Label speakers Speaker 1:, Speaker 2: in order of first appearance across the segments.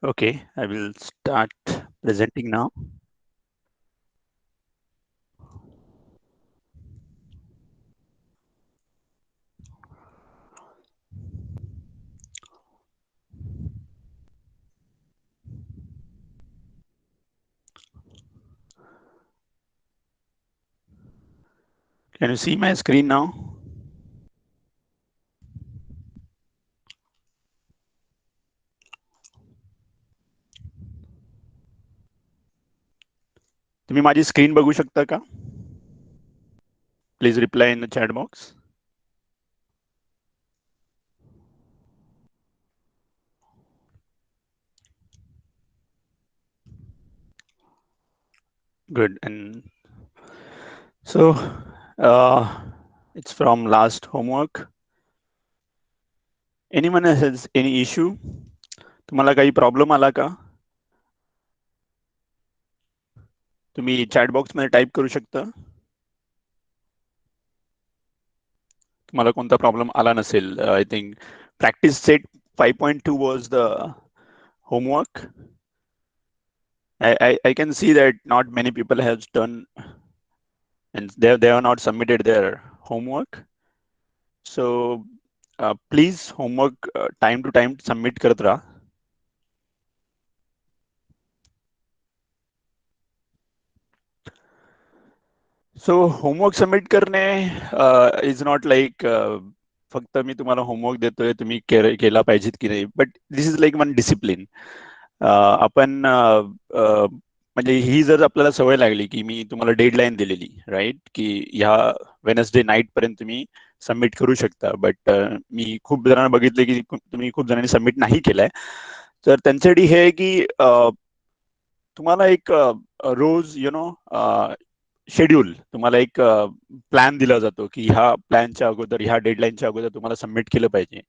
Speaker 1: Okay, I will start presenting now. Can you see my screen now? तुम्ही माझी screen बघू शकता का? Please reply in the chat box. Good. And so it's from last homework. Anyone has any issue? तुम्हाला काही problem आला का? तुम्ही चॅट बॉक्स मध्ये टाइप करू शकता. तुम्हाला कोणता प्रॉब्लेम आला नसेल. I think practice set 5.2 was the homework. I can see that not many people have done and they have not submitted their homework. So please homework time to time submit करत राहा. So homework submit करणे is not like फक्त मी तुम्हाला homework देतोय तुम्ही केला पाहिजेत की नाही, but this is like one discipline. आपण म्हणजे ही जर आपल्याला सवय लागली की मी तुम्हाला डेडलाईन दिलेली राईट की ह्या वेनसडे नाईट पर्यंत तुम्ही सबमिट करू शकता, बट मी खूप जणांना बघितले की तुम्ही खूप जणांनी सबमिट नाही केलंय. तर त्यांच्यासाठी हे आहे की तुम्हाला एक रोज शेड्यूल तुम्हाला एक प्लॅन दिला जातो की ह्या प्लॅनच्या अगोदर ह्या डेडलाईनच्या अगोदर तुम्हाला सबमिट केलं पाहिजे.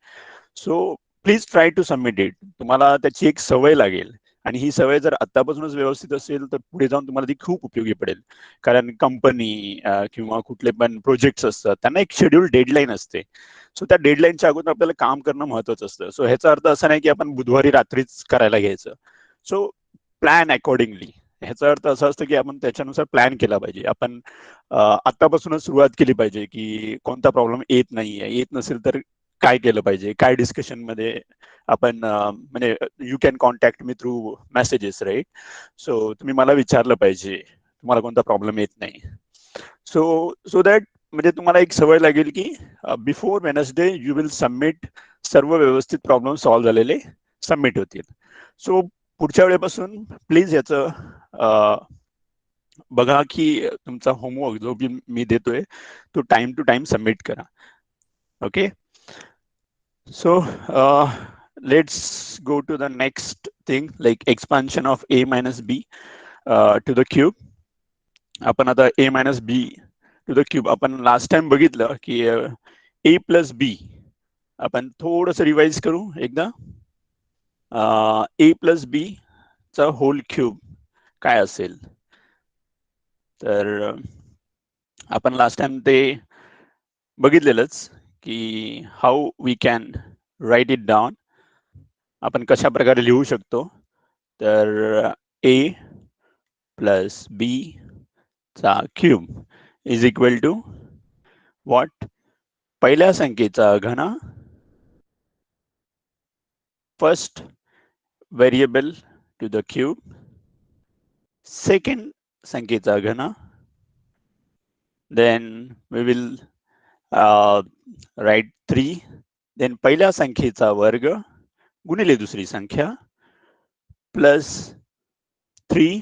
Speaker 1: So please try to submit it. तुम्हाला त्याची एक सवय लागेल आणि ही सवय जर आतापासूनच व्यवस्थित असेल तर पुढे जाऊन तुम्हाला ती खूप उपयोगी पडेल. कारण कंपनी किंवा कुठले पण प्रोजेक्ट्स असतात त्यांना एक शेड्यूल डेडलाईन असते. सो त्या डेडलाईनच्या अगोदर आपल्याला काम करणं महत्वाचं असतं. सो ह्याचा अर्थ असा नाही की आपण बुधवारी रात्रीच करायला घ्यायचं. सो प्लॅन अकॉर्डिंगली. ह्याचा अर्थ असा असतो की आपण त्याच्यानुसार प्लॅन केला पाहिजे. आपण आतापासूनच सुरुवात केली पाहिजे की कोणता प्रॉब्लेम येत नाहीये, येत नसेल तर काय केलं पाहिजे, काय डिस्कशन मध्ये आपण म्हणजे you can contact me through messages right. So तुम्ही मला विचारलं पाहिजे तुम्हाला कोणता प्रॉब्लेम येत नाही. सो सो दॅट म्हणजे तुम्हाला एक सवय लागेल की before Wednesday you will submit. सर्व व्यवस्थित प्रॉब्लेम सॉल्व्ह झालेले सबमिट होतील. सो पुढच्या वेळेपासून प्लीज याचं बघा की तुमचा होमवर्क जो मी देतोय तो टाइम टू टाइम सबमिट करा. Okay. So let's go to the next thing, like expansion of a minus b to the cube. आपण आता a minus b to the cube आपण लास्ट टाइम बघितलं की a plus b. आपण थोडंसं revise करू एकदा. a plus b चा होल क्यूब काय असेल. तर आपण लास्ट टाइम ते बघितलेलंच की how we can write it down. आपण कशा प्रकारे लिहू शकतो. तर a प्लस b चा cube is equal to what. पहिल्या संख्येचा घन first variable to the cube, second संख्येचा घन, then we will write 3, then पहिल्या संख्येचा वर्ग गुणिले दुसरी संख्या प्लस 3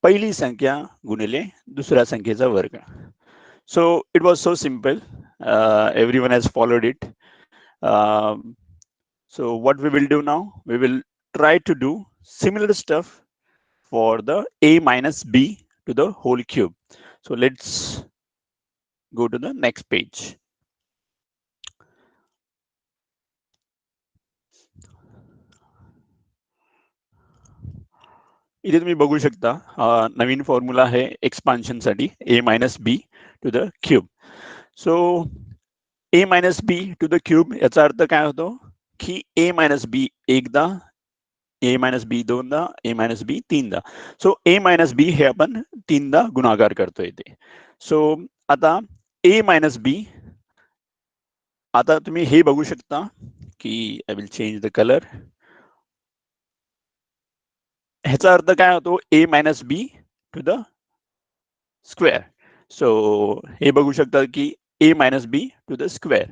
Speaker 1: पहिली संख्या गुणिले दुसऱ्या संख्येचा वर्ग. So it was so simple. Everyone has followed it. So what we will do now, we will try to do similar stuff for the a minus b to the whole cube. So let's go to the next page. इथे तुम्ही बघू शकता नवीन formula आहे expansion साठी a minus b to the cube. So a minus b to the cube याचा अर्थ काय होतो की a minus b एकदा ए मायनस बी दोनदा, ए मायनस बी तीनदा. सो ए मायनस बी हे आपण तीनदा गुणाकार करतोय इथे. सो आता ए मायनस बी, आता तुम्ही हे बघू शकता की I will change the colour. ह्याचा अर्थ काय होतो, A minus B to the square. So हे बघू शकता की A minus B to the square.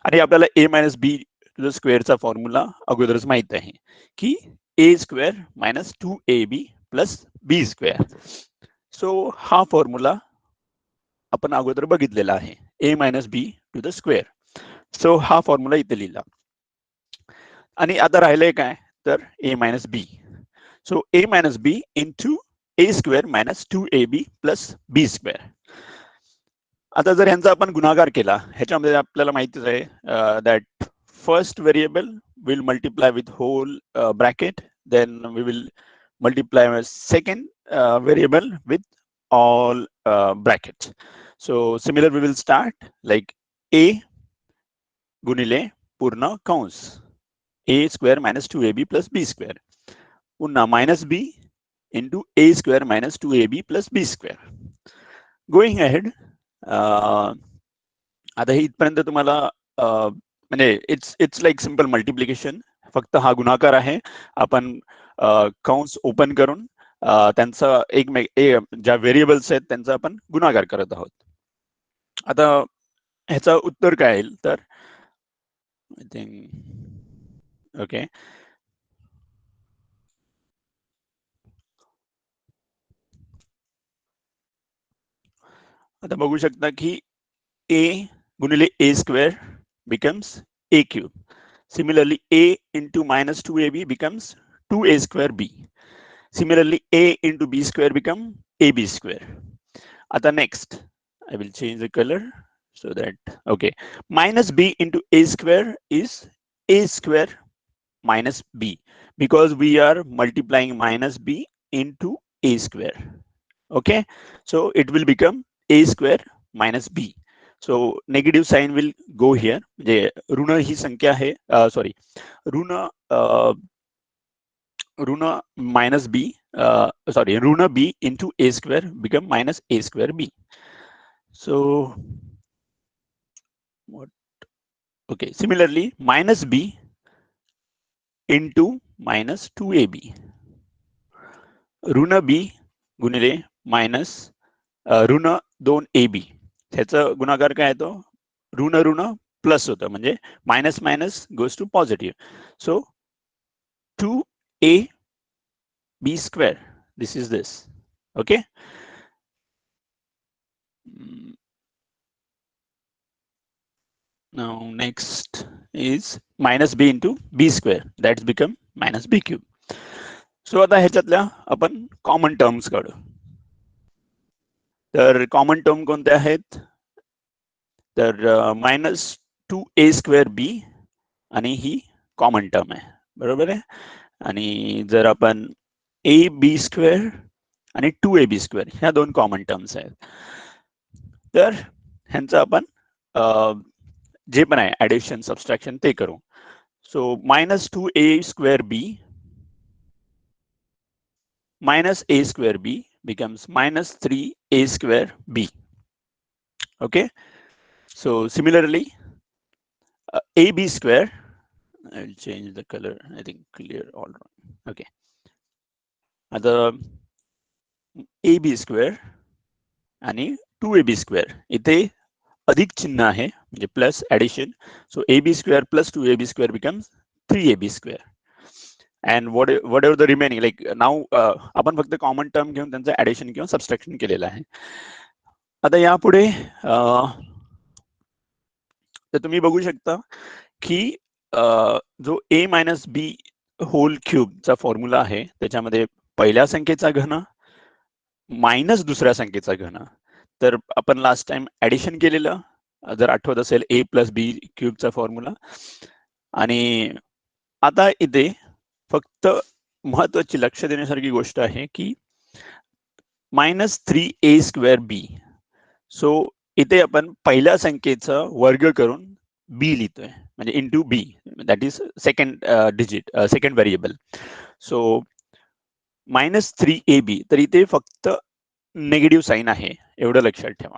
Speaker 1: आणि आपल्याला A minus B to the स्क्वेअरचा फॉर्म्युला अगोदरच माहित आहे की A square minus 2ab plus B square. So हा फॉर्म्युला आपण अगोदर बघितलेला आहे, A minus B to the square. So हा फॉर्म्युला इथे लिहिला. आणि आता राहिलंय काय तर A minus B. So A minus B into A square minus 2ab plus B square. आता जर यांचा आपण गुणाकार केला, ह्याच्यामध्ये आपल्याला माहितीच आहे that first variable will multiply with whole bracket, then we will multiply with second variable with all brackets. So similar we will start like A गुणिले पूर्ण कंस A square minus 2ab plus B square, पुन्हा minus B into A square minus 2ab plus B square. Going ahead, आता हे इथपर्यंत तुम्हाला म्हणजे it's like simple multiplication. फक्त हा गुणाकार आहे. आपण कंस ओपन करून त्यांचा ज्या व्हेरिएबल्स आहेत त्यांचा आपण गुणाकार करत आहोत. आता ह्याचा उत्तर काय येईल तर आय थिंक ओके, आता बघू शकता की ए गुणिले ए square becomes a cube. Similarly, a into minus 2ab becomes 2a square b. Similarly, a into b square become ab square. आता next, I will change the color so that, okay, minus b into a square is a square minus b, because we are multiplying minus b into a square. Okay, so it will become a square minus b. So negative sign will go here, म्हणजे ऋण ही संख्या आहे, sorry ऋण ऋण minus B, sorry ऋण B into A square become minus A square B. So okay, similarly minus B into minus 2ab, ऋण B गुणिले मायनस ऋण 2ab, त्याचा गुणाकार काय येतो, ऋण ऋण प्लस होतं, म्हणजे minus minus goes to positive. So 2ab square, this is this. Okay, now next is minus b into b square, that's become minus b cube. सो आता ह्याच्यातल्या आपण कॉमन टर्म्स काढू. तर कॉमन टर्म कोणते आहेत तर मायनस 2a स्क्वेअर बी, आणि ही common term आहे, बरोबर आहे. आणि जर आपण ए बी स्क्वेअर आणि 2ab स्क्वेअर ह्या दोन कॉमन टर्म्स आहेत, तर ह्यांचं आपण जे पण आहे ऍडिशन सबस्ट्रॅक्शन ते करू. So minus 2a square b minus a square b becomes minus 3a square b. Okay, so similarly ab square, I will change the color, I think clear all right. Okay, आता ab square आणि 2ab square इथे अधिक चिन्ह आहे, म्हणजे plus addition. So ab square plus 2ab square becomes 3ab square. And whatever the remaining, like now आपण फक्त common term घेऊन त्यांचं ऍडिशन किंवा सबस्ट्रॅक्शन केलेलं आहे. आता यापुढे तर तुम्ही बघू शकता की जो ए मायनस बी होल क्यूबचा फॉर्म्युला आहे, त्याच्यामध्ये पहिल्या संख्येचा घन मायनस दुसऱ्या संख्येचा घन. तर आपण लास्ट टाइम ऍडिशन केलेलं, जर आठवत असेल, ए प्लस बी क्यूबचा फॉर्म्युला. आणि आता इथे फक्त महत्वाची लक्ष देण्यासारखी गोष्ट आहे की मायनस 3a स्क्वेअर बी. सो इथे आपण पहिल्या संख्येचा वर्ग करून बी लिहितोय, म्हणजे into b, that is second digit, second variable. So -3ab, तर इथे फक्त नेगेटिव्ह साईन आहे, एवढं लक्षात ठेवा.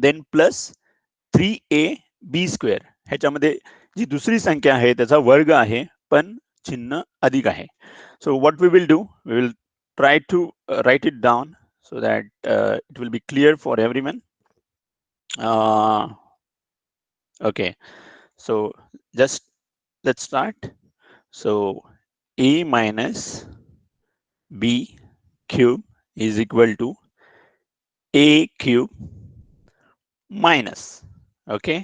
Speaker 1: देन +3ab², ह्याच्यामध्ये जी दुसरी संख्या आहे त्याचा वर्ग आहे, पण चिन्ह अधिक आहे. So what we will do, we will try to write it down so that it will be clear for everyone. Okay, so just let's start. So a minus b cube is equal to a cube minus, okay,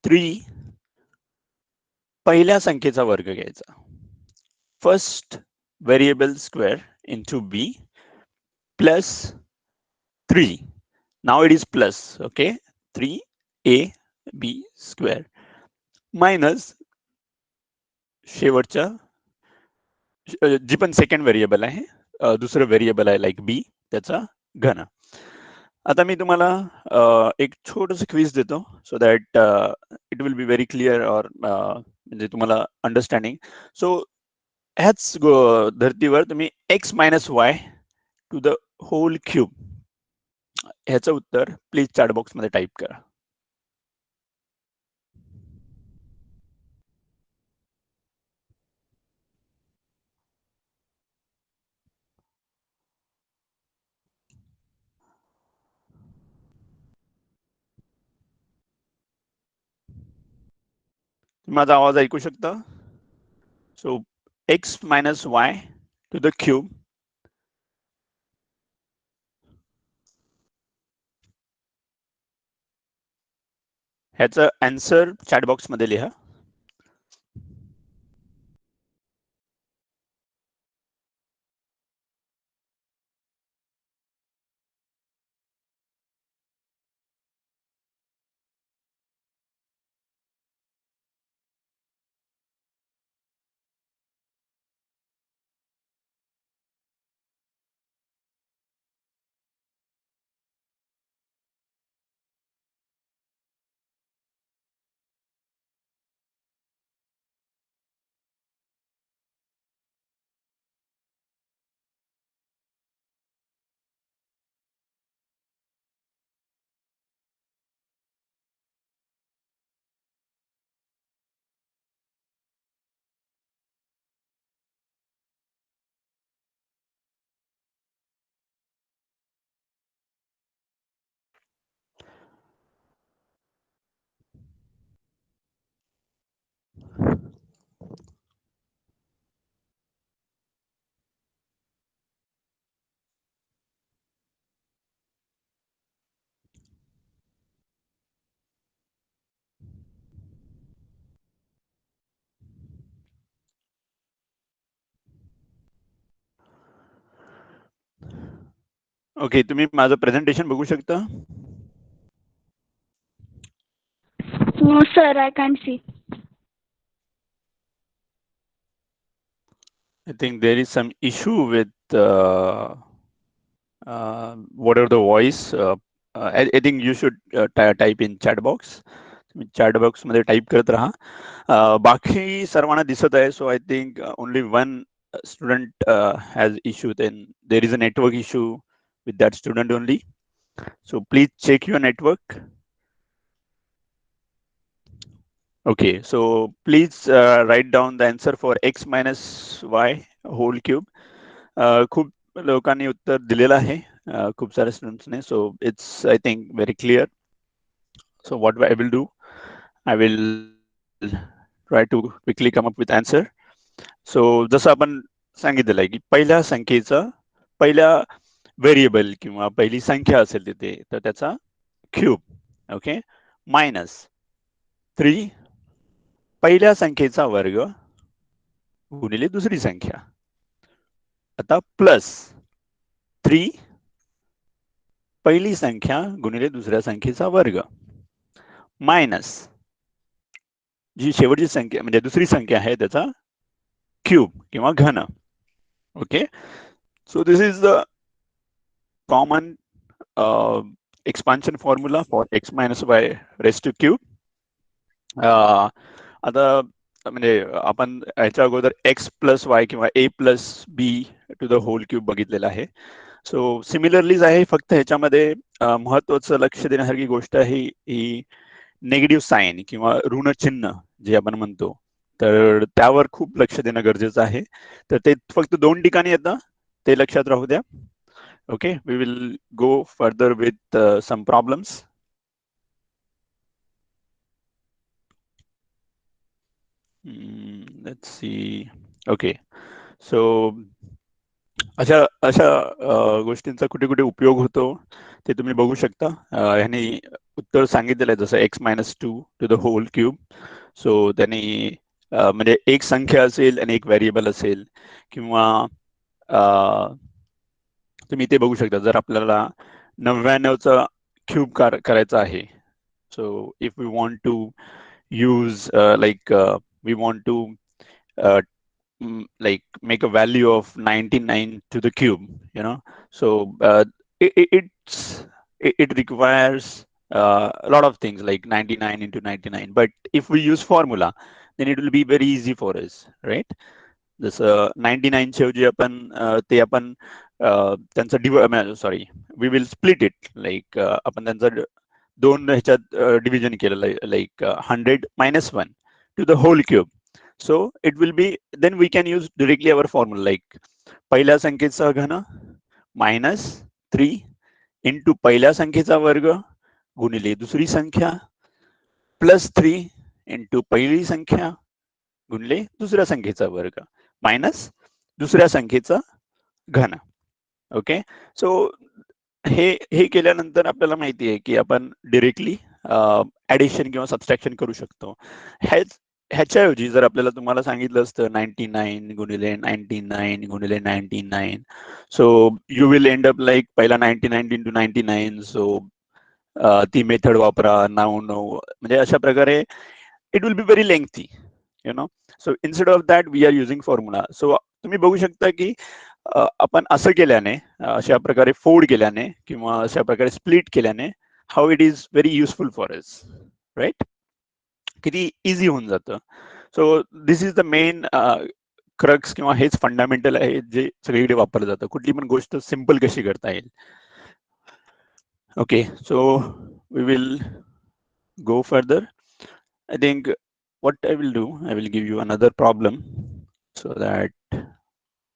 Speaker 1: 3 पहिल्या संख्येचा वर्ग घ्यायचा. First variable square into b plus 3. Now it is plus, okay, 3ab square minus शेवटच्या जी पण second variable आहे, दुसरं variable आहे like B, त्याचा घन. आता मी तुम्हाला एक छोटस क्विज देतो, so that it will be very clear, और म्हणजे तुम्हाला अंडरस्टँडिंग. सो ह्याच धर्तीवर तुम्ही x minus y to the whole cube, ह्याचं उत्तर प्लीज चॅट बॉक्स मध्ये टाईप करा. माझा आवाज ऐकू शकता? So x minus y to the cube, ह्याचं आन्सर चॅट बॉक्स मध्ये लिहा. ओके, तुम्ही माझं प्रेझेंटेशन बघू शकता?
Speaker 2: No, sir, I can't see.
Speaker 1: I think there is some issue with whatever the voice. I think you should type in chat box. Chat box मध्ये type करत राहा. बाकी सर्वांना दिसत आहे. So I think only one student has issue, then there is a network issue with that student only. So please check your network. Okay, so please write down the answer for x minus y whole cube. खूप लोकांनी उत्तर दिलेलं आहे, खूप सारे स्टुडंट्सने. So it's I think very clear. So what I will do, I will try to quickly come up with answer. So जसं आपण सांगितलेलं आहे की पहिल्या संख्येचा, पहिल्या व्हेरिएबल किंवा पहिली संख्या असेल तिथे, तर त्याचा क्यूब, ओके, मायनस 3 पहिल्या संख्येचा वर्ग गुणिले दुसरी संख्या. आता प्लस 3 पहिली संख्या गुणिले दुसऱ्या संख्येचा वर्ग, मायनस जी शेवटची संख्या म्हणजे दुसरी संख्या आहे त्याचा क्यूब किंवा घन. Okay, so this is the common expansion formula for x minus y raised to cube. आता म्हणजे आपण याच्या अगोदर एक्स प्लस वाय किंवा A plus B to the whole cube बघितलेला आहे. सो सिमिलरलीच आहे, फक्त ह्याच्यामध्ये महत्वाचं लक्ष देण्यासारखी गोष्ट आहे ही नेगेटिव्ह साईन किंवा ऋण चिन्ह जे आपण म्हणतो, तर त्यावर खूप लक्ष देणं गरजेचं आहे. तर ते फक्त 2 ठिकाणी येतं, ते लक्षात राहू द्या. Okay, we will go further with some problems. Let's see. Okay, so अशा अशा गोष्टींचा कुठे कुठे उपयोग होतो ते तुम्ही बघू शकता. ह्यांनी उत्तर सांगितलेलं आहे, जसं x-2 to the whole cube. So त्यांनी म्हणजे एक संख्या असेल आणि एक व्हेरिएबल असेल, किंवा तुम्ही ते बघू शकता, जर आपल्याला 99चा क्यूब करायचा आहे. So if we want to use we want to uh, like make a value of 99 to the cube, you know. So it requires a lot of things like 99 into 99, but if we use formula, then it will be very easy for us, right? जसं 99 ऐवजी आपण ते आपण त्यांचं sorry, we will split it, like आपण त्यांचं 2 ह्याच्यात division केलेलं आहे, like 100 - 1 to the whole cube. So it will be, then we can use directly our formula, like पहिल्या संख्येचा घन -3 इंटू पहिल्या संख्येचा वर्ग गुणिले दुसरी संख्या +3 इंटू पहिली संख्या गुणिले दुसऱ्या संख्येचा वर्ग मायनस दुसऱ्या संख्येचा घन. ओके, सो हे हे केल्यानंतर आपल्याला माहिती आहे की आपण डिरेक्टली ऍडिशन किंवा सबस्ट्रॅक्शन करू शकतो. ह्याच्याऐवजी जर आपल्याला तुम्हाला सांगितलं असतं 99 गुणिले 99 गुणिले 99, so you will and up like पहिला 99 इंटू 99. सो ती मेथड वापरा 99, म्हणजे अशा प्रकारे it will be very lengthy, you know. So instead of that we are using formula. So तुम्ही बघू शकता की आपण असं केल्याने, अशा प्रकारे फोल्ड केल्याने किंवा अशा प्रकारे स्प्लिट केल्याने, how it is very useful for us, right? किती इझी होऊन जातं. So this is the main crux किंवा हेच फंडामेंटल आहे जे सगळीकडे वापरलं जातं, कुठली पण गोष्ट सिंपल कशी करता येईल. Okay, so we will go further. I think what I will do, I will give you another problem so that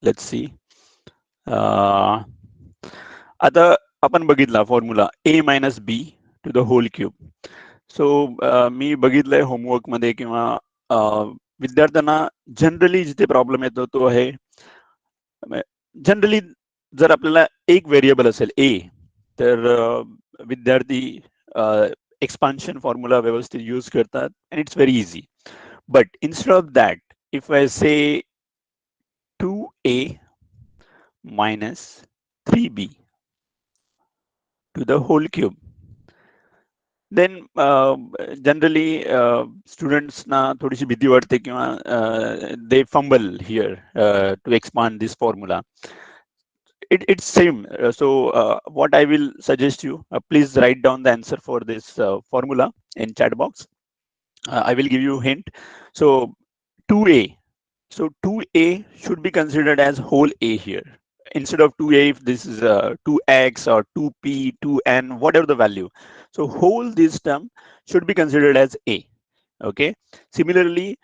Speaker 1: let's see. आता आपण बघितला formula a-b to the whole cube. So मी बघितलंय होमवर्क मध्ये किंवा विद्यार्थ्यांना जनरली जिथे problem येतो तो आहे, जनरली जर आपल्याला एक व्हेरिएबल असेल ए, तर विद्यार्थी एक्सपान्शन फॉर्म्युला व्यवस्थित यूज करतात and it's very easy. But instead of that, if I say 2a minus 3b to the whole cube, then generally students na थोडीशी भीती वाटते किंवा they fumble here to expand this formula. It's same. So what I will suggest you, please write down the answer for this formula in chat box. I will give you a hint. So 2a. So 2a should be considered as whole a here. Instead of 2a, if this is 2x or 2p, 2n, whatever the value. So whole this term should be considered as a. Okay. Similarly,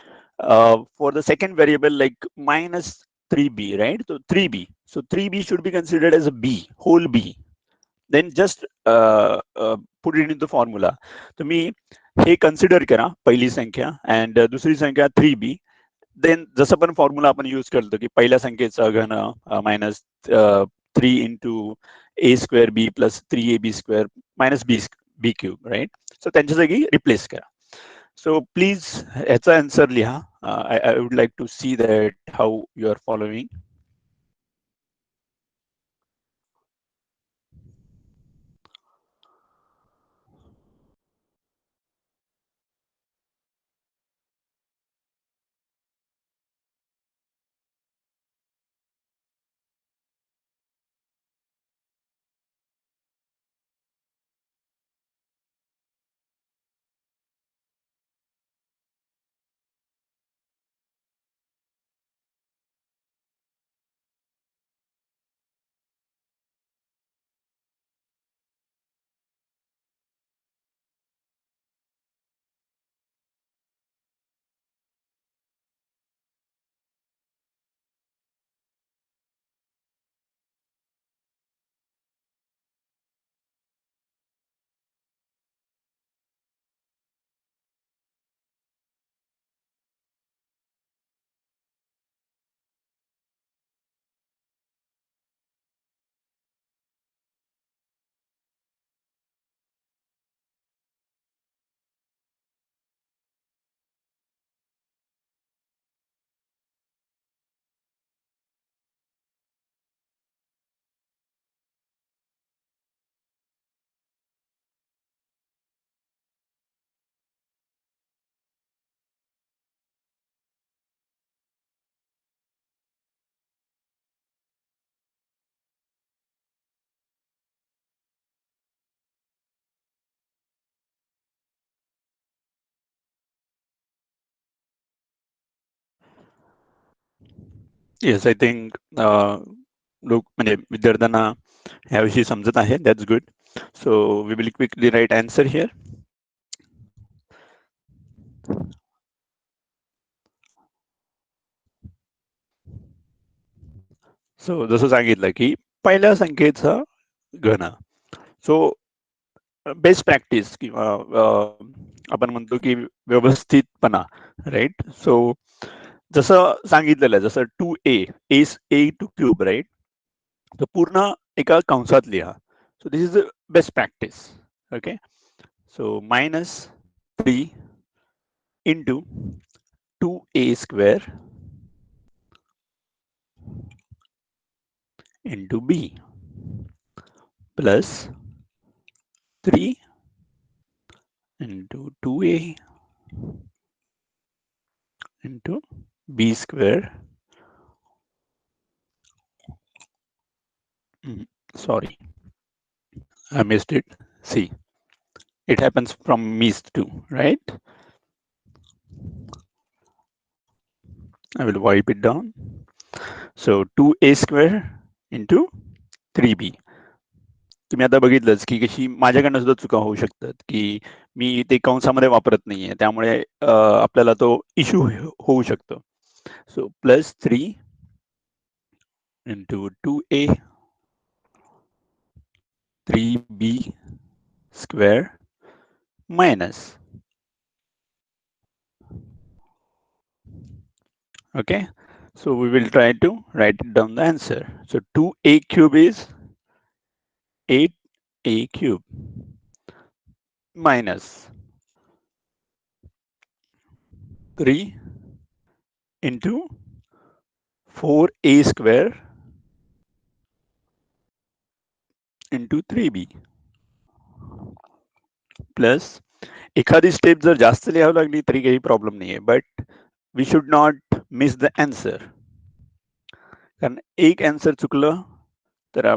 Speaker 1: for the second variable like minus 3b, right? So 3b. So 3b should be considered as a b, whole b. Then just put it into the formula. तुम्ही हे consider करा पहिली संख्या and दुसरी संख्या 3b. Then जसं पण formula आपण use करतो की पहिल्या संख्येचा घन minus 3 into A square B plus 3ab square minus B cube, right? So त्यांच्या जागी रिप्लेस करा. सो प्लीज ह्याचा आन्सर लिहा. I would like to see that how you are following. Yes, I think लोक म्हणजे विद्यार्थ्यांना ह्याविषयी समजत आहे. That's good. So we will quickly write answer here. So जसं सांगितलं की पहिल्या संख्येचा घन. सो बेस्ट प्रॅक्टिस किंवा आपण म्हणतो की व्यवस्थितपणा, राईट. सो जसं सांगितलेलं आहे, जसं 2a ए टू क्यूब, राईट. तर पूर्ण एका कंसात लिहा. सो this is the best practice. Okay. So -3 into 2a square into b plus 3 into 2a into b square. Sorry, I missed it. See, it happens from me's too, right? I will wipe it down. So 2a square into 3b. तुम्ही आता बघितलंच की कशी माझ्याकडनं सुद्धा चुका होऊ शकतात की मी ते कंसामध्ये वापरत नाहीये, त्यामुळे आपल्याला तो इश्यू होऊ शकतो. सो +3 into 2a 3b square minus. Okay, so we will try to write it down the answer. So 2a cube is 8a cube minus 3 into 4a square into 3b plus एखादी स्टेप जर जास्त लिहावी लागली तरी काही problem नाहीये, but we should not miss the answer. कारण एक आन्सर चुकलं तर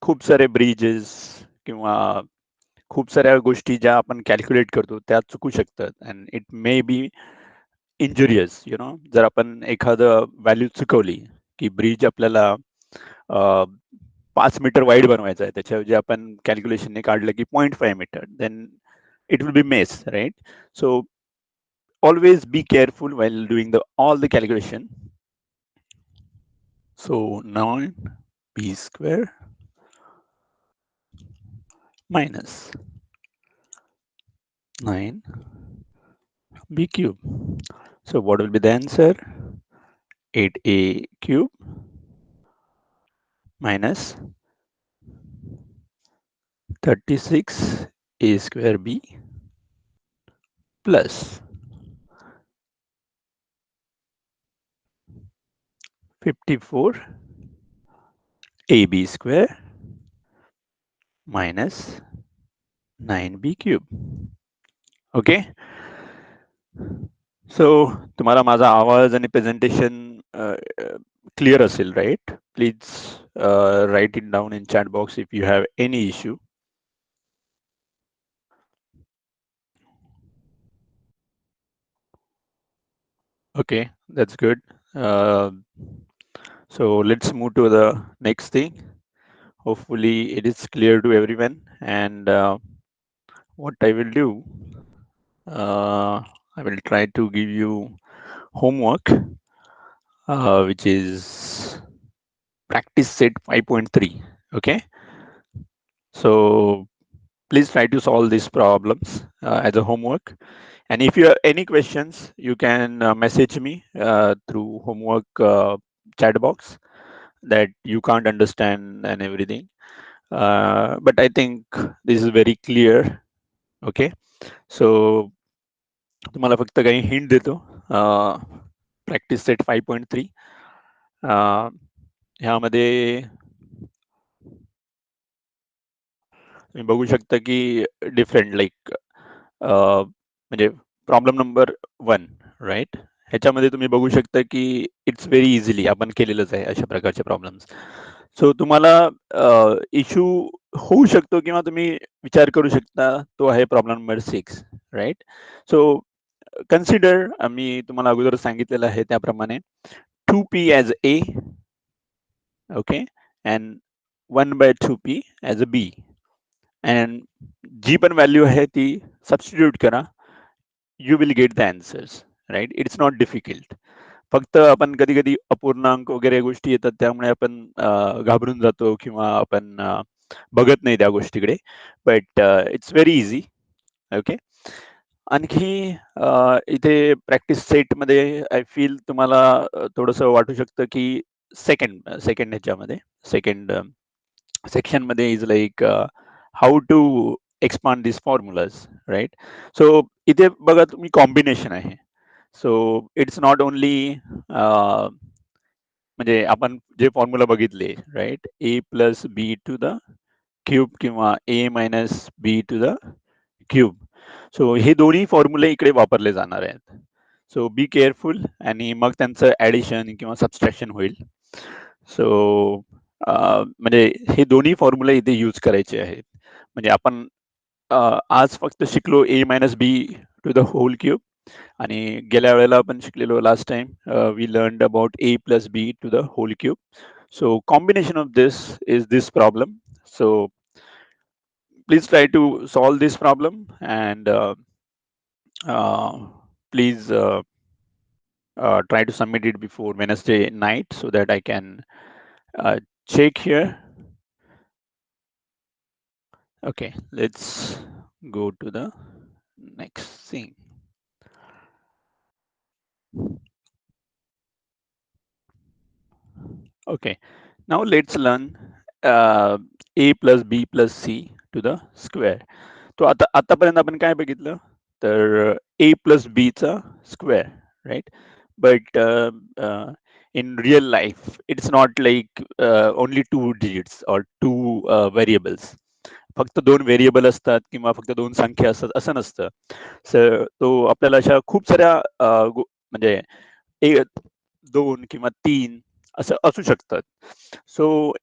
Speaker 1: खूप सारे ब्रिजेस किंवा खूप साऱ्या गोष्टी ज्या आपण कॅल्क्युलेट करतो त्या चुकू शकतात. And it may be injurious, जर आपण एखादं व्हॅल्यू चुकवली की ब्रिज आपल्याला 5 मीटर वाईड बनवायचा आहे, त्याच्याऐवजी आपण कॅल्क्युलेशनने काढलं की 0.5 metre, then it will be mess, right? So always be careful while doing all the calculation. So 9b square minus 9b cube. So what will be the answer? 8a cube minus 36a square b plus 54ab square minus 9b cube. Okay. So तुम्हाला माझा आवाज आणि presentation clear असेल, right? Please write it down in chat box if you have any issue. Okay, that's good. So let's move to the next thing. Hopefully it is clear to everyone. And what I will do, I will try to give you homework, which is practice set 5.3. Okay, so please try to solve these problems as a homework. And if you have any questions, you can message me through homework chat box that you can't understand and everything. But I think this is very clear. Okay, so तुम्हाला फक्त काही hint देतो. Practice set 5.3 ह्यामध्ये तुम्ही बघू शकता की different like म्हणजे प्रॉब्लेम नंबर 1, राईट. ह्याच्यामध्ये तुम्ही बघू शकता की इट्स व्हेरी इझिली आपण केलेलंच आहे अशा प्रकारचे प्रॉब्लेम्स. सो तुम्हाला इश्यू होऊ शकतो किंवा तुम्ही विचार करू शकता, तो आहे प्रॉब्लेम नंबर 6, राईट. सो कन्सिडर, मी तुम्हाला अगोदर सांगितलेलं आहे त्याप्रमाणे 2p as A, okay, and 1 by 2p as a B. And जी पण व्हॅल्यू आहे ती सबस्टिट्यूट करा, you will get the answers, right. It's not difficult. फक्त आपण कधी कधी अपूर्णांक वगैरे गोष्टी येतात, त्यामुळे आपण घाबरून जातो किंवा आपण बघत नाही त्या गोष्टीकडे. But it's very easy. Okay. आणखी इथे प्रॅक्टिस सेटमध्ये आय फील तुम्हाला थोडंसं वाटू शकतं की सेकंड सेकंड ह्याच्यामध्ये सेकंड सेक्शनमध्ये is like how to expand this formulas, right. So इथे बघा तुम्ही कॉम्बिनेशन आहे. सो इट्स नॉट ओनली म्हणजे आपण जे फॉर्म्युला बघितले, right, A plus B to the cube किंवा A minus B to the cube. So हे दोन्ही फॉर्म्युले इकडे वापरले जाणार आहेत. सो बी केअरफुल, आणि मग त्यांचं ऍडिशन किंवा सबस्ट्रॅक्शन होईल. सो म्हणजे हे दोन्ही फॉर्म्युले इथे यूज करायचे आहेत. म्हणजे आपण आज फक्त शिकलो A minus B to the whole cube, आणि गेल्या वेळेला आपण शिकलेलो last time we learned about A plus B to the whole cube. So combination of this is this problem. So please try to solve this problem, and please try to submit it before Wednesday night so that I can check here. Okay, let's go to the next thing. Okay, now let's learn a plus b plus c to the square. तो आतापर्यंत आपण काय बघितलं, तर a plus b चा square, right? But in real life it's not like only 2 digits or 2 variables. फक्त 2 variable असतात किंवा फक्त 2 संख्या असतात असं नसतं. तो आपल्याला अशा खूप साऱ्या म्हणजे 2 किंवा 3 असं असू शकतात. सो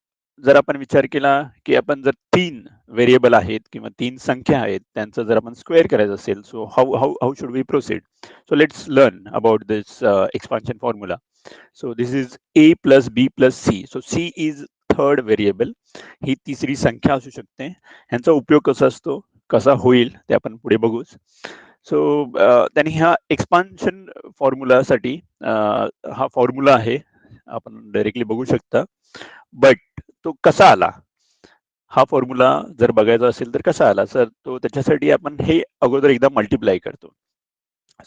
Speaker 1: जर आपण विचार केला की आपण जर 3 व्हेरिएबल आहेत किंवा 3 संख्या आहेत, त्यांचं जर आपण स्क्वेअर करायचं असेल, so how how how should we proceed? So let's learn about this expansion formula. So this is a plus b plus c. So c is third variable, ही तिसरी संख्या असू शकते. ह्यांचा उपयोग कसा असतो, कसा होईल, ते आपण पुढे बघूच. सो त्यांनी ह्या एक्सपान्शन फॉर्म्युलासाठी हा फॉर्म्युला आहे, आपण डायरेक्टली बघू शकता. बट तो कसा आला, हा फॉर्म्युला जर बघायचा असेल तर कसा आला सर, तो त्याच्यासाठी आपण हे अगोदर एकदा मल्टिप्लाय करतो.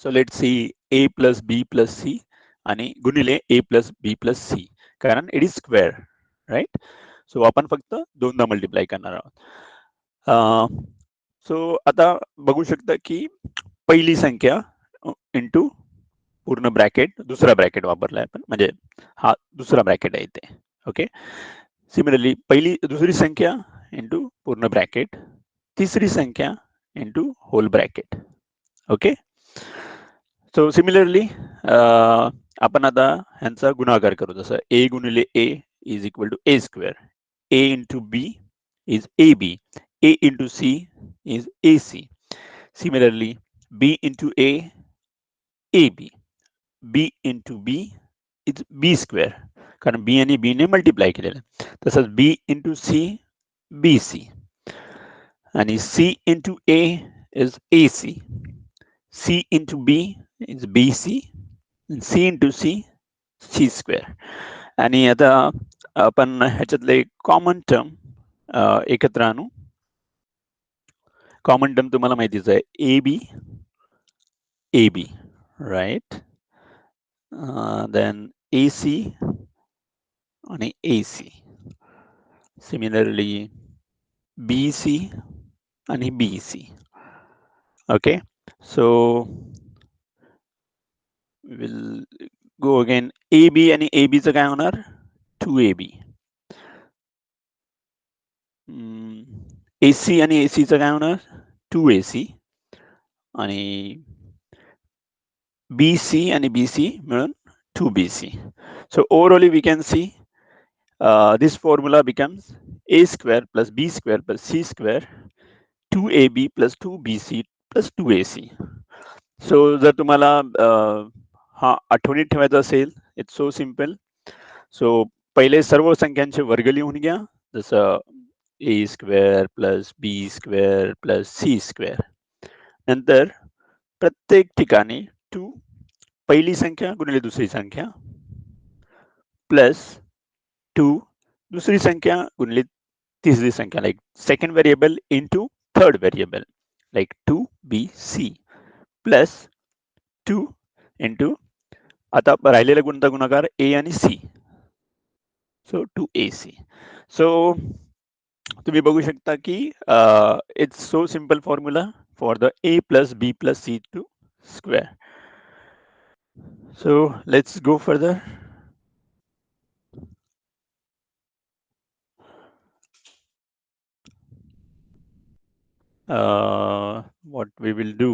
Speaker 1: सो लेट सी ए प्लस बी प्लस सी आणि गुणिले ए प्लस बी प्लस सी, कारण इट इज स्क्वेअर, राईट. सो आपण फक्त दोनदा मल्टिप्लाय करणार आहोत. सो आता बघू शकता की पहिली संख्या इंटू पूर्ण ब्रॅकेट, दुसरा ब्रॅकेट वापरलाय आपण, म्हणजे हा दुसरा ब्रॅकेट आहे इथे. ओके. सिमिलरली दुसरी संख्या इंटू पूर्ण ब्रॅकेट, तिसरी संख्या into whole bracket. Okay. So similarly आपण आता ह्यांचा गुणाकार करू. जसं ए गुणिले A is equal to A square, A into B is A B, A into C is A C. Similarly B into A, A B, B into B is B square, कारण B आणि B ने multiply केलेलं. तसंच B into C, B C, आणि C into A is A C, C into B is b c, C into c, c square. आणि आता आपण ह्याच्यातले common term एकत्र आणू. कॉमन टर्म तुम्हाला माहितीच आहे, A B, A B, right. Then A C आणि A C. Similarly B C आणि B C. Okay. So will go again. A B आणि ए बीचं काय होणार, 2ab. AC आणि AC चं काय होणार, 2AC. आणि BC आणि BC मिळून 2BC. So overall we can see this formula becomes a square plus b square plus c square, 2ab plus 2bc plus 2ac. So जर तुम्हाला हा आठवणीत ठेवायचा असेल इट्स सो सिम्पल. सो पहिले सर्व संख्यांचे वर्ग लिहून घ्या, जसं A square plus B square plus C square. नंतर प्रत्येक ठिकाणी 2 पहिली संख्या गुणिले दुसरी संख्या प्लस 2 दूसरी संख्या गुणिले तीसरी संख्या, like second variable into third variable, like 2bc plus 2 into आता राहिलेला गुणता गुणाकार ए आणि सी, सो 2ac. सो तुम्ही बघू शकता की it's so simple formula for the a plus b plus c to square. So let's go further. What we will do,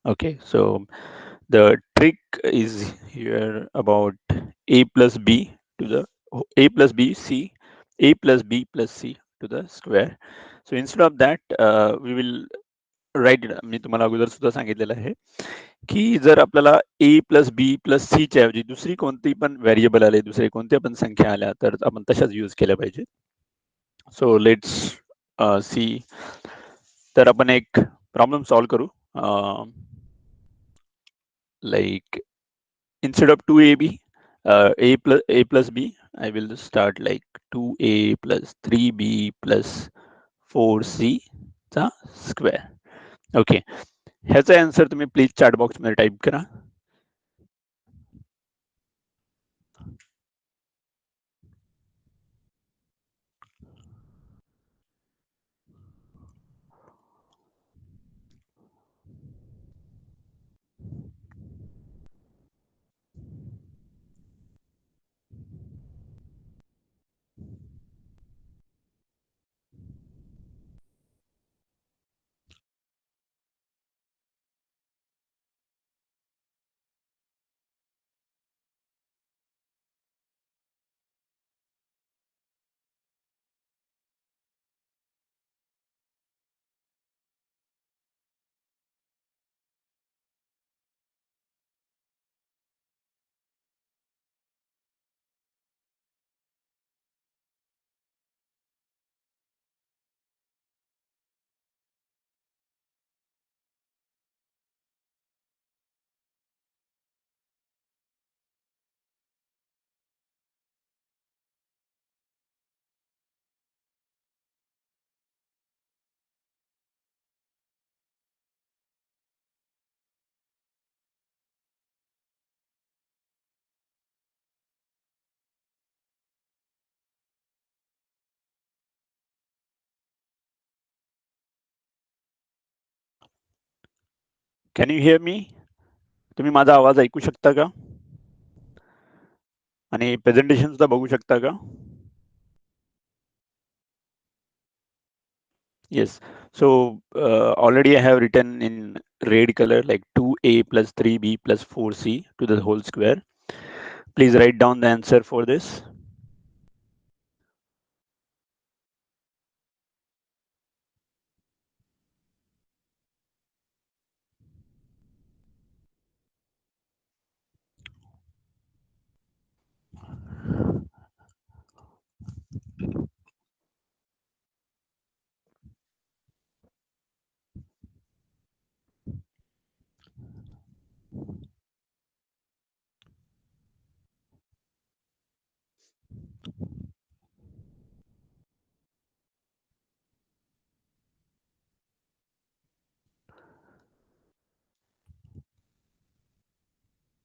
Speaker 1: okay, so the trick is here about a plus b to the a plus b c, a plus b plus c to the square. So instead of that, we will write it. मी तुम्हाला अगोदर सुद्धा सांगितलेलं आहे की जर आपल्याला a plus B plus सी च्या ऐवजी दुसरी कोणती पण व्हेरिएबल आले, दुसरे कोणत्या पण संख्या आल्या तर आपण तशाच यूज केल्या पाहिजे. So let's see. तर आपण एक प्रॉब्लेम सॉल्व करू. Like instead of 2ab, a plus b, I will start like 2a plus 3b plus 4c चा स्क्वेअर. ओके, ह्याचा आन्सर तुम्ही प्लीज चॅट बॉक्स मध्ये टाइप करा. कॅन यू हिअर मी? तुम्ही माझा आवाज ऐकू शकता का? आणि प्रेझेंटेशन सुद्धा बघू शकता का? Yes. So already I have written in red color like 2a plus 3b plus 4c to the whole square. Please write down the answer for this.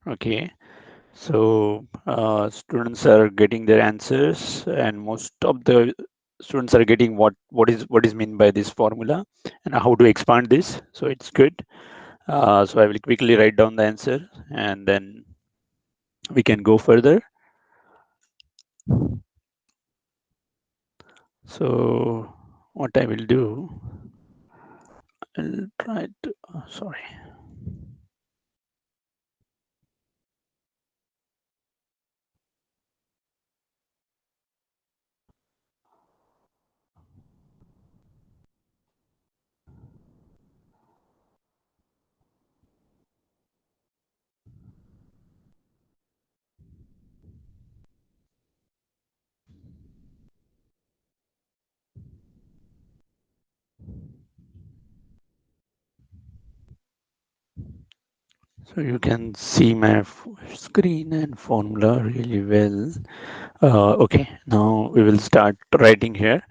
Speaker 1: Okay. So students are getting their answers, and most of the students are getting what is meant by this formula and how to expand this. So it's good. So I will quickly write down the answer, and then we can go further. So what I will do, I'll try to, sorry. So you can see my screen and formula really well. Okay, now we will start writing here.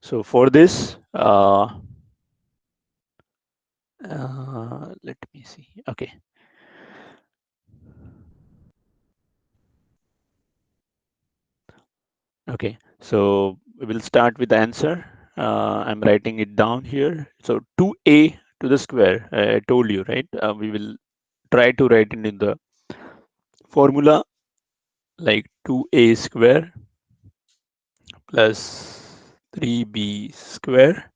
Speaker 1: So for this, let me see. Okay. Okay, so we will start with the answer. I'm writing it down here. So 2a to the square, I told you, right? We will try to write it in the formula like 2a square plus 3b square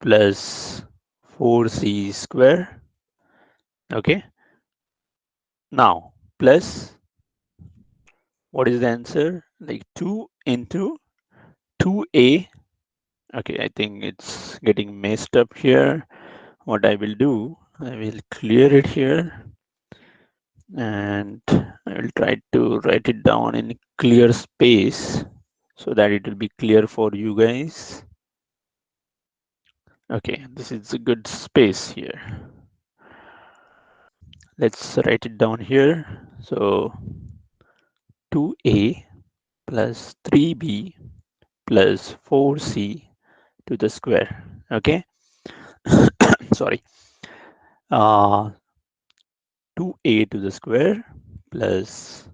Speaker 1: plus 4c square. Okay, now plus what is the answer? Like 2 into 2a. Okay, I think it's getting messed up here. What I will do, I will clear it here and I will try to write it down in clear space so that it will be clear for you guys. Okay, this is a good space here. Let's write it down here. So 2a plus 3b plus 4c to the square. Okay, sorry. Uh, 2a to the square plus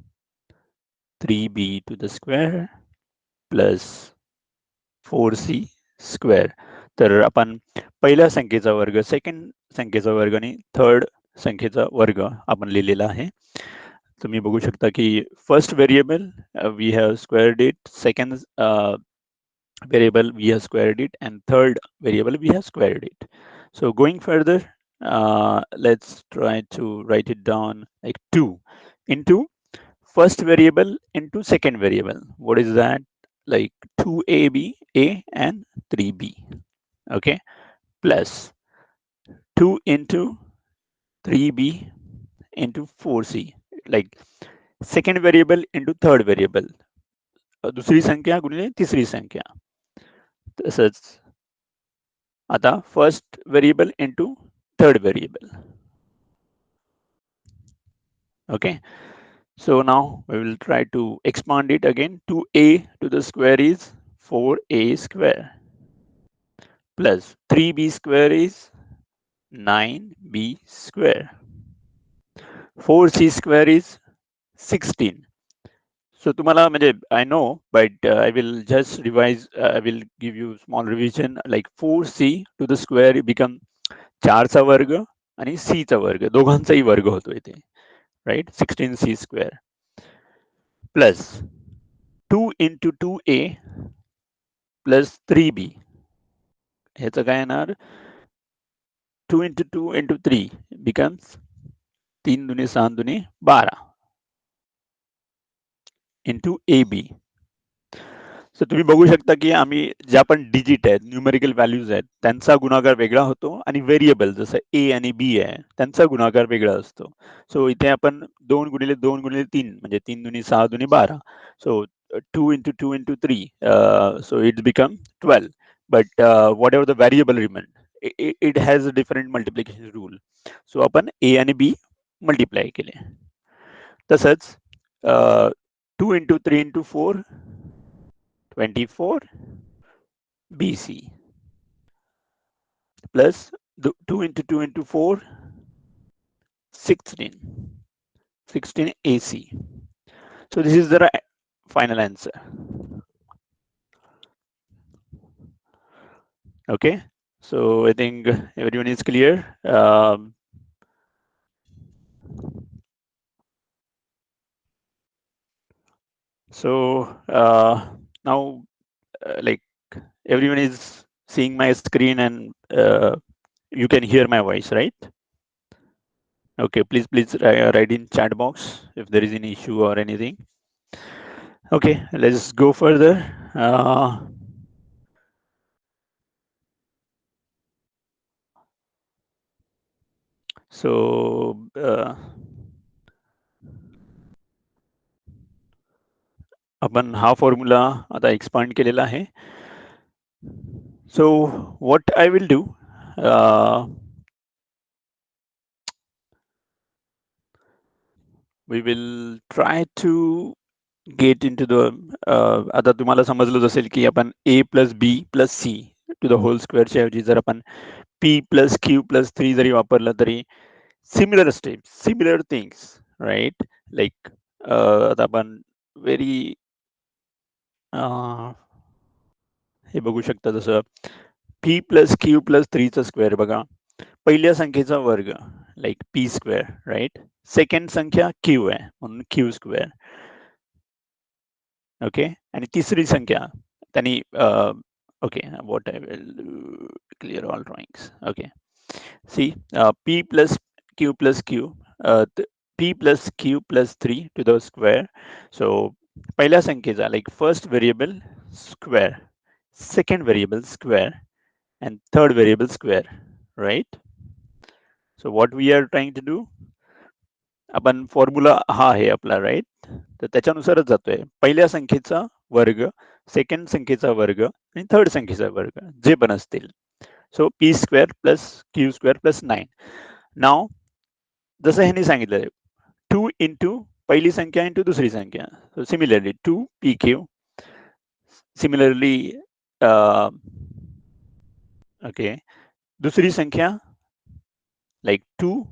Speaker 1: 3b to the square plus 4c square. तर आपण पहिल्या संख्येचा वर्ग, second संख्येचा वर्ग आणि third संख्येचा वर्ग आपण लिहिलेला आहे. तुम्ही बघू शकता की first variable we have squared it, second variable we have squared it, and third variable we have squared it. So going further, let's try to write it down like 2 into first variable into second variable. What is that? Like 2ab a and 3b. Okay, plus 2 into 3b into 4c, like second variable into third variable, दुसरी संख्या गुणिले तिसरी संख्या. तसंच आता first variable into third variable. Okay, so now we will try to expand it again. 2a to the square is 4a square plus 3b square is 9b square. 4c square is 16. So तुम्हाला म्हणजे I know, but I will just revise. I will give you small revision. Like 4c to the square become 4 चा वर्ग आणि c चा वर्ग, दोघांचाही वर्ग होतो इथे, right? 16c square plus 2 into 2a plus 3b. ह्याचं काय येणार? 2 into 2 into 3 becomes 3 दुनी 6 दुनी 12 into ab. सो तुम्ही बघू शकता की आम्ही ज्या पण डिजिट आहेत, न्यूमेरिकल व्हॅल्यूज आहेत, त्यांचा गुणाकार वेगळा होतो आणि व्हेरिएबल जसं ए आणि बी आहे त्यांचा गुणाकार वेगळा असतो. सो इथे आपण 2 गुणिले 2 गुणिले 3 म्हणजे 3 दुनी 6 दुनी 12. सो 2 into 2 into 3, so it's become 12. But whatever the variable remain, it has a different multiplication rule. So आपण a आणि b मल्टिप्लाय केले. तसंच 2 into 3 into 4 24 BC plus 2 into 2 into 4 16 AC. So this is the final answer. Okay, so I think everyone is clear. So now like everyone is seeing my screen and you can hear my voice, right? Okay, please write in chat box if there is any issue or anything. Okay, let's go further. So आपण हा formula आता expand केलेला आहे. So what I will do, we will try to get into the आता तुम्हाला समजलं असेल की आपण a plus b plus c to the whole square च्या ऐवजी जर आपण p plus q plus 3 जरी वापरलं तरी similar steps, similar things, right? Like आता आपण very हे बघू शकता जसं p plus q plus 3 चा स्क्वेअर बघा पहिल्या संख्येचा वर्ग like p square right second संख्या q आहे म्हणून q स्क्वेअर ओके आणि तिसरी संख्या त्यांनी okay what I will clear all drawings okay see p plus q p plus q plus 3 to the square so पहिल्या संख्येचा like first variable square second variable square and third variable square right so what we are trying to do आपण formula हा आहे आपला right तर त्याच्यानुसारच जातोय पहिल्या संख्येचा वर्ग सेकंड संख्येचा वर्ग आणि थर्ड संख्येचा वर्ग जे पण असतील so P square plus Q square plus 9 now जसं ह्यांनी सांगितलं 2 इंटू पहिली संख्या इंटू दुसरी संख्या so similarly 2 P Q similarly okay दूसरी संख्या like 2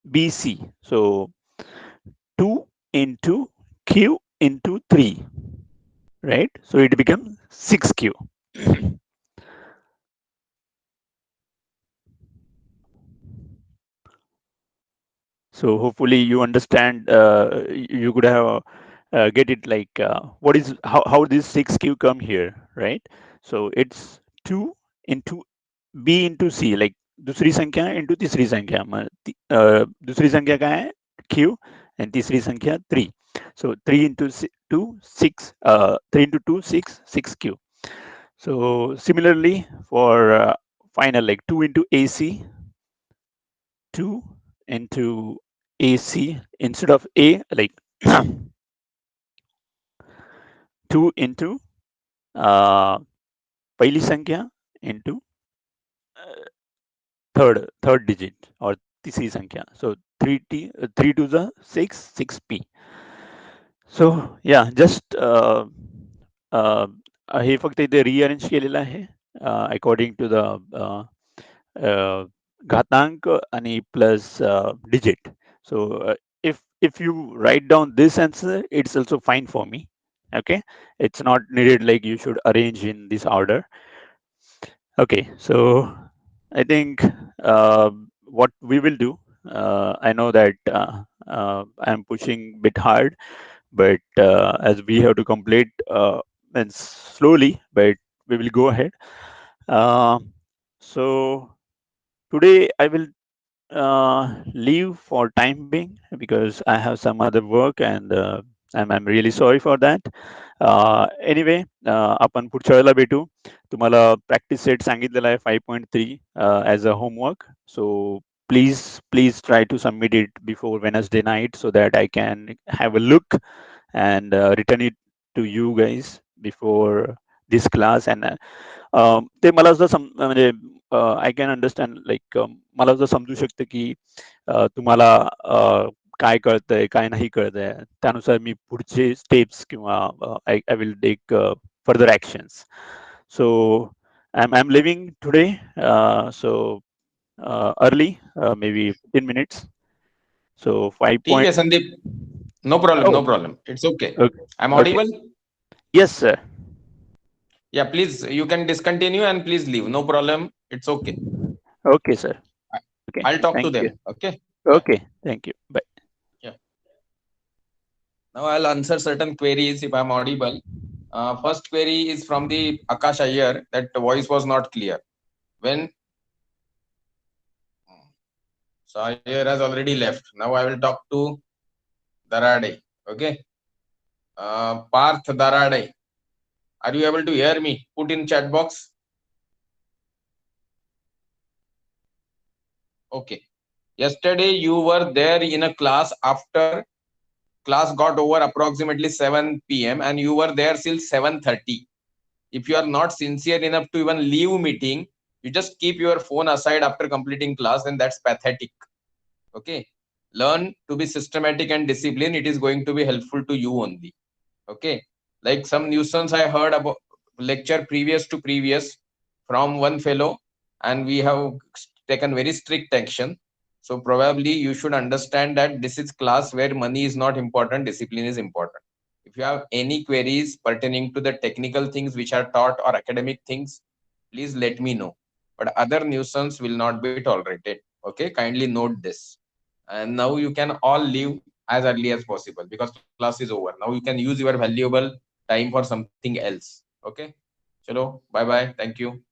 Speaker 1: BC. So 2 into Q into 3, right? So it becomes 6Q. So hopefully you understand, you could have get it like what is how this 6Q come here, right? So it's 2 into B into C, like दूसरी संख्या into तीसरी संख्या दूसरी संख्या क्या है Q and तीसरी संख्या 3 so 3 into 2 6 3 into 2 6 6Q so similarly for final like 2 into AC 2 into AC instead of A like 2 into पहिली संख्या into third digit or तीसरी संख्या so 3 to the 6 6p so yeah just हे फक्त इथे rearrange केलेलं आहे अकॉर्डिंग टू द घातांक आणि plus digit so if you write down this answer it's also fine for me okay it's not needed like you should arrange in this order okay so I think what we will do I know that I'm pushing a bit hard but as we have to complete and slowly but we will go ahead so today I will leave for time being because I have some other work and I'm really sorry for that. Anyway, आपण पुढच्या वेळेला भेटू. तुम्हाला practice set सांगितलेला आहे 5.3 as a homework. So please try to submit it before Wednesday night so that I can have a look and return it to you guys before this class and ते मला असं म्हणजे I can understand like मला असं समजू शकतं की तुम्हाला काय कळतंय काय नाही कळतंय त्यानुसार मी पुढचे स्टेप्स किंवा I will take further actions so I am leaving today so early maybe 15 minutes so 5
Speaker 3: ठीक है Sandeep no problem
Speaker 1: oh
Speaker 3: no problem it's okay
Speaker 1: okay
Speaker 3: I'm audible
Speaker 1: yes sir
Speaker 3: yeah please you can discontinue and please leave no problem it's okay
Speaker 1: okay sir okay
Speaker 3: I'll talk to
Speaker 1: thank
Speaker 3: them
Speaker 1: you
Speaker 3: okay
Speaker 1: okay thank you bye
Speaker 3: now I'll answer certain queries if I'm audible first query is from the Akash Iyer that the voice was not clear when so Iyer has already left now I will talk to Darade okay Parth Darade are you able to hear me put in chat box okay yesterday you were there in a class after class got over approximately 7 p.m. and you were there till 7:30 if you are not sincere enough to even leave meeting you just keep your phone aside after completing class then that's pathetic okay learn to be systematic and disciplined. It is going to be helpful to you only. Okay, like some nuisance I heard about lecture previous to previous from one fellow, and we have taken very strict action. So probably you should understand that this is class where money is not important, discipline is important. If you have any queries pertaining to the technical things which are taught or academic things, please let me know. But other nuisance will not be tolerated. Okay, kindly note this. And now you can all leave as early as possible because class is over. Now you can use your valuable time for something else. Okay, chalo, bye bye, thank you.